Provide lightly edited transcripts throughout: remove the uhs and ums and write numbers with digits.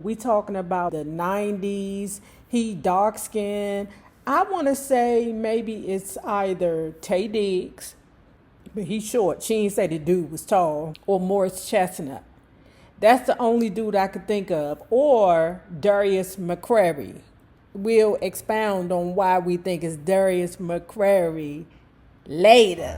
We talking about the 90s. He dark skinned. I want to say maybe it's either Tay Diggs, but he's short. She ain't say the dude was tall, or Morris Chestnut. That's the only dude I could think of. Or Darius McCrary. We'll expound on why we think it's Darius McCrary later.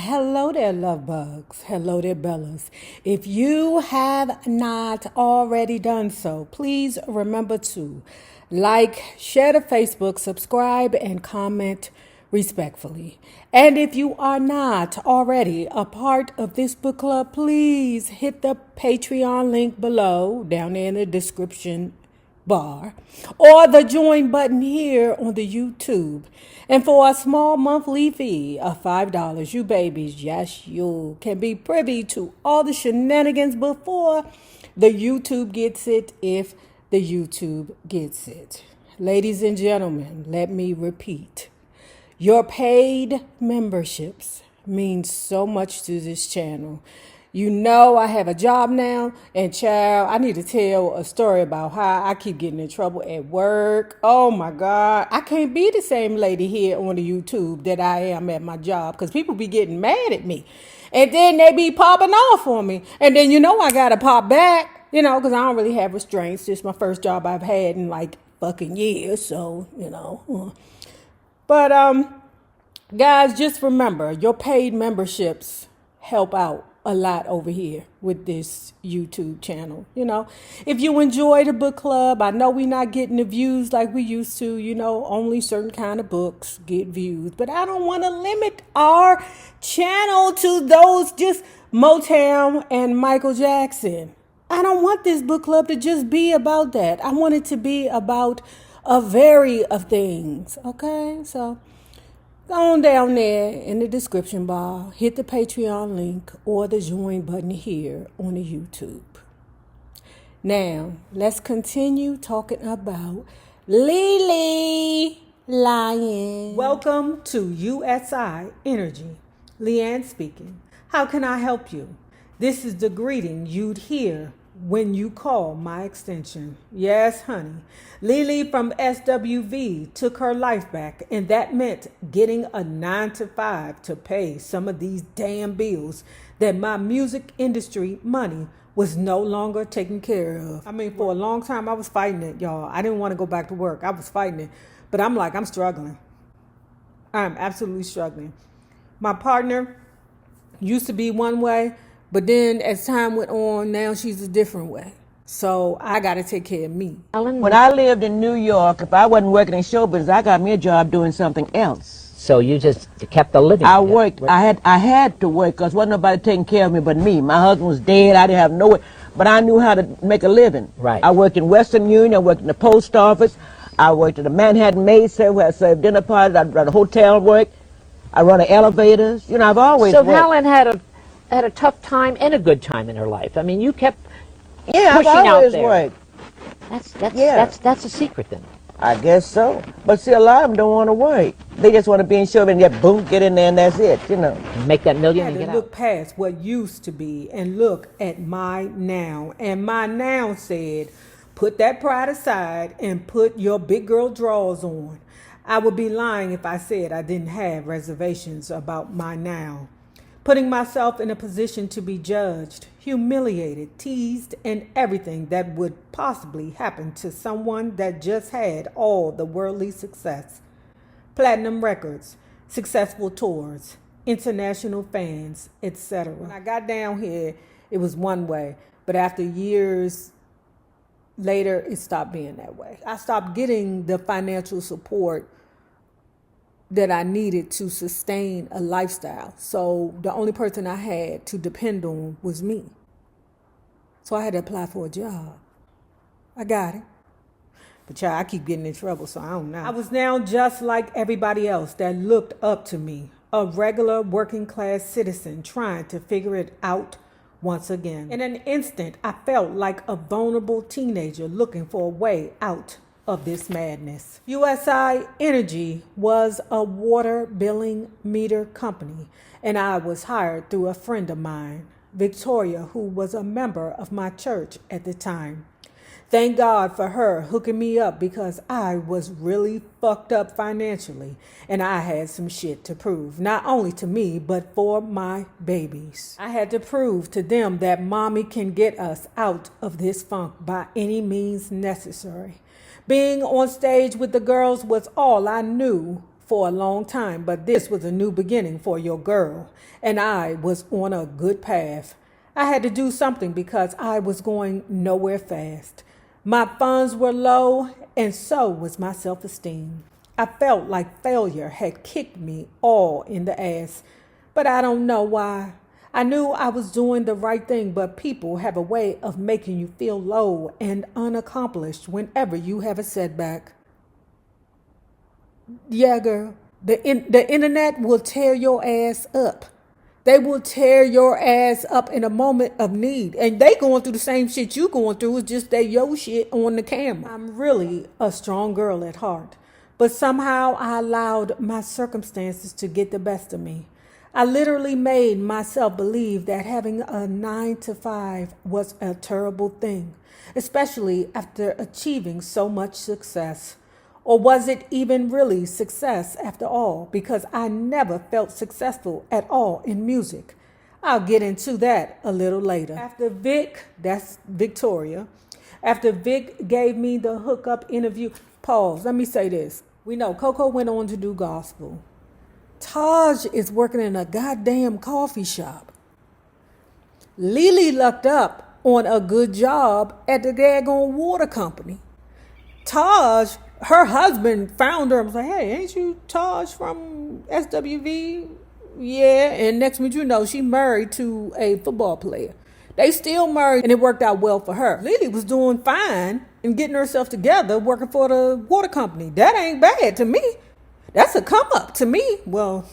Hello there, love bugs. Hello there, Bellas. If you have not already done so, please remember to like, share the Facebook, subscribe, and comment respectfully. And if you are not already a part of this book club, please hit the Patreon link below, down there in the description bar, or the join button here on the YouTube. And for a small monthly fee of $5, you babies, yes, you can be privy to all the shenanigans before the YouTube gets it, if the YouTube gets it. Ladies and gentlemen, let me repeat. Your paid memberships mean so much to this channel. You know I have a job now, and child, I need to tell a story about how I keep getting in trouble at work. Oh my God, I can't be the same lady here on the YouTube that I am at my job, because people be getting mad at me. And then they be popping off on me. And then I gotta pop back, because I don't really have restraints. It's my first job I've had in like fucking years, so, But, guys, just remember, your paid memberships help out a lot over here with this YouTube channel. If you enjoy the book club, I know we're not getting the views like we used to, only certain kind of books get views, but I don't want to limit our channel to those just Motown and Michael Jackson. I don't want this book club to just be about that. I want it to be about a variety of things. Okay, so go on down there in the description bar, hit the Patreon link or the join button here on the YouTube. Now, let's continue talking about Lelee, Lyons. Welcome to USI Energy. Leanne speaking. How can I help you? This is the greeting you'd hear when you call my extension. Yes, honey. Lelee from SWV took her life back, and that meant getting a 9-to-5 to pay some of these damn bills that my music industry money was no longer taken care of. I mean, for a long time, I was fighting it, y'all. I didn't want to go back to work. I was fighting it. But I'm struggling. I'm absolutely struggling. My partner used to be one way, but then as time went on, now she's a different way. So I got to take care of me. When I lived in New York, if I wasn't working in show business, I got me a job doing something else. So you just kept the living? I worked. I had to work because wasn't nobody taking care of me but me. My husband was dead. I didn't have no way. But I knew how to make a living. Right. I worked in Western Union. I worked in the post office. I worked at the Manhattan Maid Service where I served dinner parties. I run a hotel work. I run the elevators. I've always worked. So Helen had a tough time and a good time in her life. I mean, you kept pushing I've always out there. Worked. That's a secret then. I guess so. But see, a lot of them don't want to work. They just want to be in show business and get boom, get in there, and that's it, Make that million and get out. Look past what used to be and look at my now. And my now said, put that pride aside and put your big girl drawers on. I would be lying if I said I didn't have reservations about my now. Putting myself in a position to be judged, humiliated, teased, and everything that would possibly happen to someone that just had all the worldly success. Platinum records, successful tours, international fans, etc. When I got down here, it was one way, but after years later, it stopped being that way. I stopped getting the financial support that I needed to sustain a lifestyle. So the only person I had to depend on was me. So I had to apply for a job. I got it. But I keep getting in trouble, so I don't know. I was now just like everybody else that looked up to me. a regular working class citizen trying to figure it out once again. In an instant, I felt like a vulnerable teenager looking for a way out of this madness. USI Energy was a water billing meter company, and I was hired through a friend of mine, Victoria, who was a member of my church at the time. Thank God for her hooking me up because I was really fucked up financially and I had some shit to prove, not only to me, but for my babies. I had to prove to them that mommy can get us out of this funk by any means necessary. Being on stage with the girls was all I knew for a long time, but this was a new beginning for your girl, and I was on a good path. I had to do something because I was going nowhere fast. My funds were low, and so was my self-esteem. I felt like failure had kicked me all in the ass, but I don't know why. I knew I was doing the right thing, but people have a way of making you feel low and unaccomplished whenever you have a setback. Yeah, girl, the internet will tear your ass up. They will tear your ass up in a moment of need. And they going through the same shit you going through. It's just that your shit on the camera. I'm really a strong girl at heart. But somehow I allowed my circumstances to get the best of me. I literally made myself believe that having a 9-to-5 was a terrible thing, especially after achieving so much success. Or was it even really success after all? Because I never felt successful at all in music. I'll get into that a little later. After Vic, that's Victoria, after Vic gave me the hookup interview, pause, let me say this. We know Coko went on to do gospel. Taj is working in a goddamn coffee shop. Lelee lucked up on a good job at the daggone water company. Taj, her husband found her and was like, hey, ain't you Taj from SWV? Yeah, and next minute you know, she married to a football player. They still married, and it worked out well for her. Lelee was doing fine and getting herself together, working for the water company. That ain't bad to me. That's a come up to me. Well,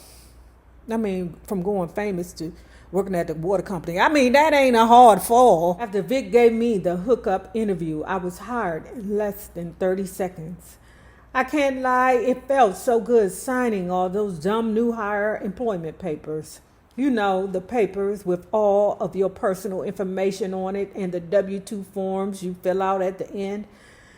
I mean, from going famous to working at the water company. I mean, that ain't a hard fall. After Vic gave me the hookup interview, I was hired in less than 30 seconds. I can't lie, it felt so good signing all those dumb new hire employment papers. You know, the papers with all of your personal information on it and the W-2 forms you fill out at the end.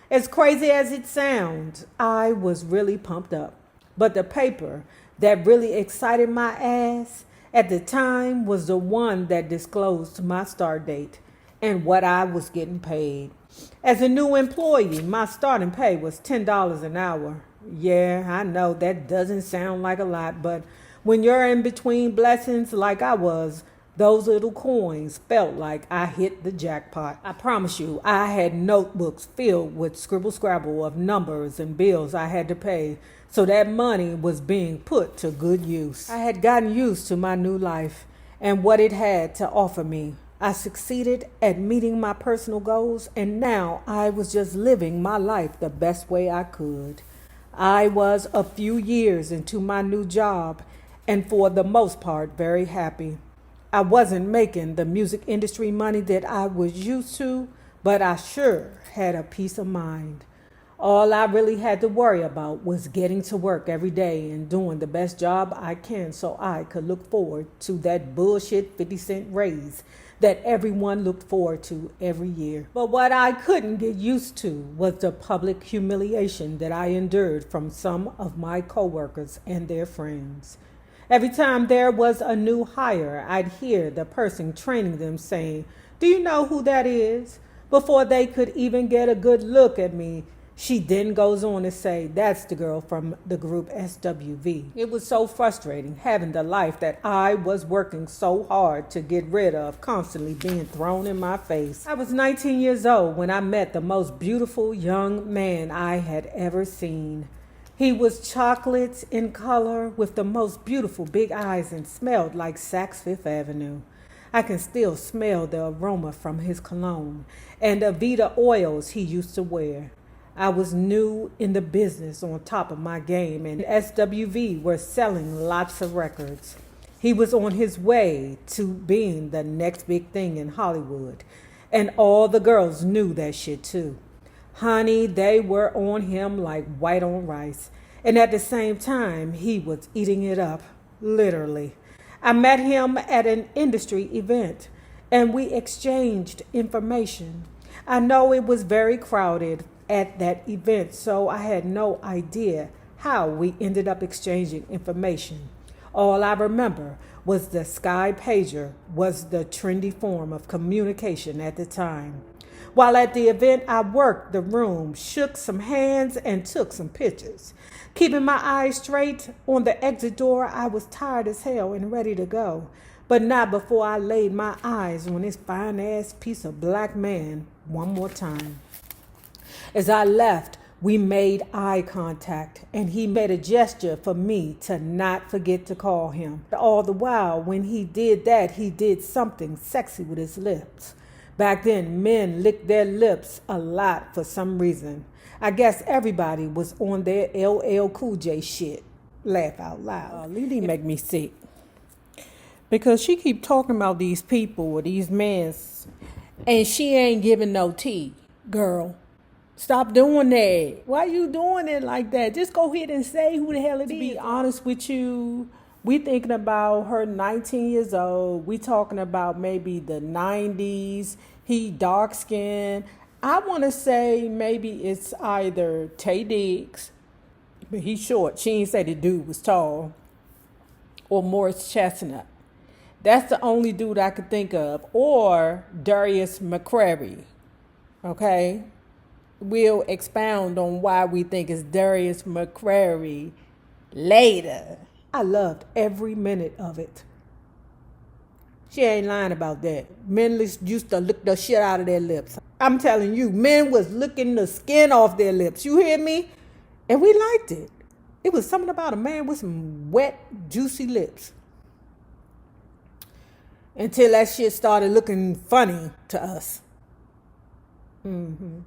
As crazy as it sounds, I was really pumped up. But the paper that really excited my ass at the time was the one that disclosed my start date and what I was getting paid. As a new employee, my starting pay was $10 an hour. Yeah, I know that doesn't sound like a lot, but when you're in between blessings like I was, those little coins felt like I hit the jackpot. I promise you, I had notebooks filled with scribble-scrabble of numbers and bills I had to pay, so that money was being put to good use. I had gotten used to my new life and what it had to offer me. I succeeded at meeting my personal goals, and now I was just living my life the best way I could. I was a few years into my new job, and for the most part, very happy. I wasn't making the music industry money that I was used to, but I sure had a peace of mind. All I really had to worry about was getting to work every day and doing the best job I can so I could look forward to that bullshit 50-cent raise that everyone looked forward to every year. But what I couldn't get used to was the public humiliation that I endured from some of my coworkers and their friends. Every time there was a new hire, I'd hear the person training them saying, "Do you know who that is?" Before they could even get a good look at me, she then goes on to say, "That's the girl from the group SWV." It was so frustrating having the life that I was working so hard to get rid of constantly being thrown in my face. I was 19 years old when I met the most beautiful young man I had ever seen. He was chocolate in color with the most beautiful big eyes and smelled like Saks Fifth Avenue. I can still smell the aroma from his cologne and the Aveda oils he used to wear. I was new in the business on top of my game, and SWV were selling lots of records. He was on his way to being the next big thing in Hollywood, and all the girls knew that shit too. Honey, they were on him like white on rice, and at the same time, he was eating it up, literally. I met him at an industry event, and we exchanged information. I know it was very crowded at that event, so I had no idea how we ended up exchanging information. All I remember was the Sky Pager was the trendy form of communication at the time. While at the event, I worked the room, shook some hands, and took some pictures. Keeping my eyes straight on the exit door, I was tired as hell and ready to go, but not before I laid my eyes on this fine-ass piece of black man one more time. As I left, we made eye contact, and he made a gesture for me to not forget to call him. All the while, when he did that, he did something sexy with his lips. Back then, men licked their lips a lot for some reason. I guess everybody was on their LL Cool J shit. Laugh out loud. Lelee make me sick. Because she keep talking about these people or these men, and she ain't giving no tea, girl. Stop doing that. Why you doing it like that? Just go ahead and say who the hell it is. To be honest with you, we thinking about her 19 years old. We talking about maybe the 90s. He dark skinned. I want to say maybe it's either Tay Diggs, but he's short. She ain't say the dude was tall. Or Morris Chestnut. That's the only dude I could think of. Or Darius McCrary. Okay? We'll expound on why we think it's Darius McCrary later. I loved every minute of it. She ain't lying about that. Men used to lick the shit out of their lips. I'm telling you, men was licking the skin off their lips. You hear me? And we liked it. It was something about a man with some wet, juicy lips. Until that shit started looking funny to us.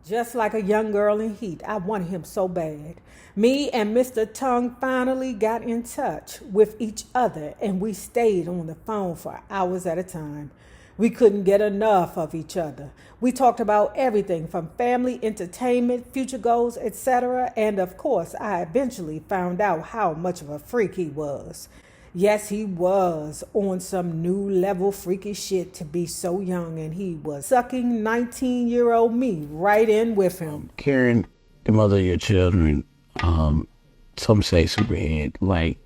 Just like a young girl in heat, I wanted him so bad. Me and Mr. Tongue finally got in touch with each other, and we stayed on the phone for hours at a time. We couldn't get enough of each other. We talked about everything from family, entertainment, future goals, etc. And of course, I eventually found out how much of a freak he was. Yes, he was on some new level freaky shit to be so young, and he was sucking 19-year-old me right in with him. Carrying the mother of your children, some say superhead, like...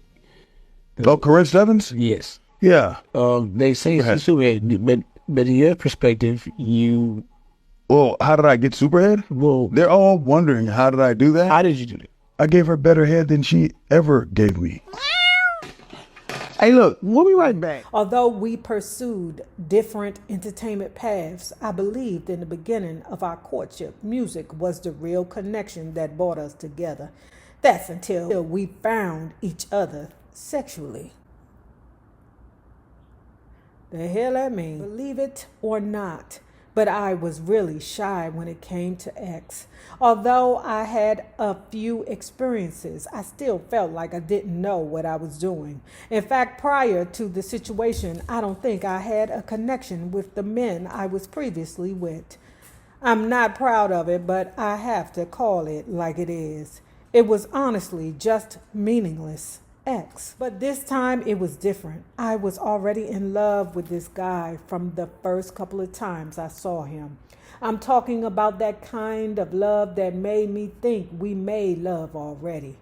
Oh, Corinne Stebbins? Yes. Yeah. They say superhead, but in your perspective, you... Well, how did I get superhead? Well... They're all wondering, how did I do that? How did you do that? I gave her better head than she ever gave me. Hey, look, we'll be right back. Although we pursued different entertainment paths, I believed in the beginning of our courtship, music was the real connection that brought us together. That's until we found each other sexually. The hell that means? Believe it or not, but I was really shy when it came to X. Although I had a few experiences, I still felt like I didn't know what I was doing. In fact, prior to the situation, I don't think I had a connection with the men I was previously with. I'm not proud of it, but I have to call it like it is. It was honestly just meaningless. X. But this time it was different. I was already in love with this guy from the first couple of times I saw him. I'm talking about that kind of love that made me think we made love already.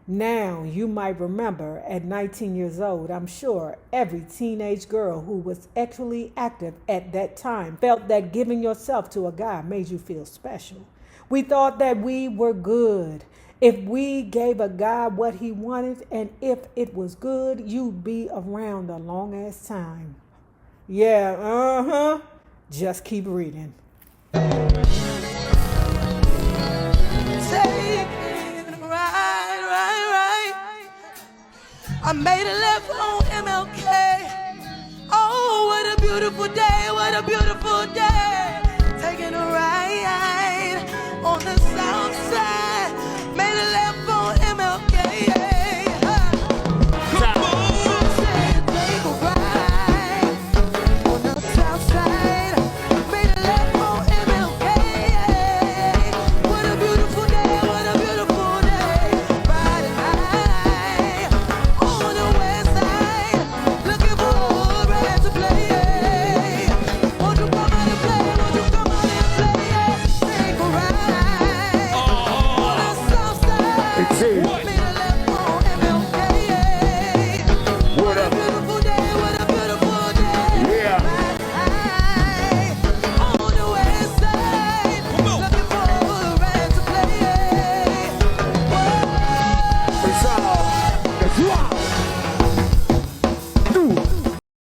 Now, you might remember at 19 years old, I'm sure every teenage girl who was sexually active at that time felt that giving yourself to a guy made you feel special. We thought that we were good. If we gave a guy what he wanted, and if it was good, you'd be around a long ass time. Yeah, Just keep reading. Take right. I made a left on MLK. Oh, what a beautiful day, what a beautiful day.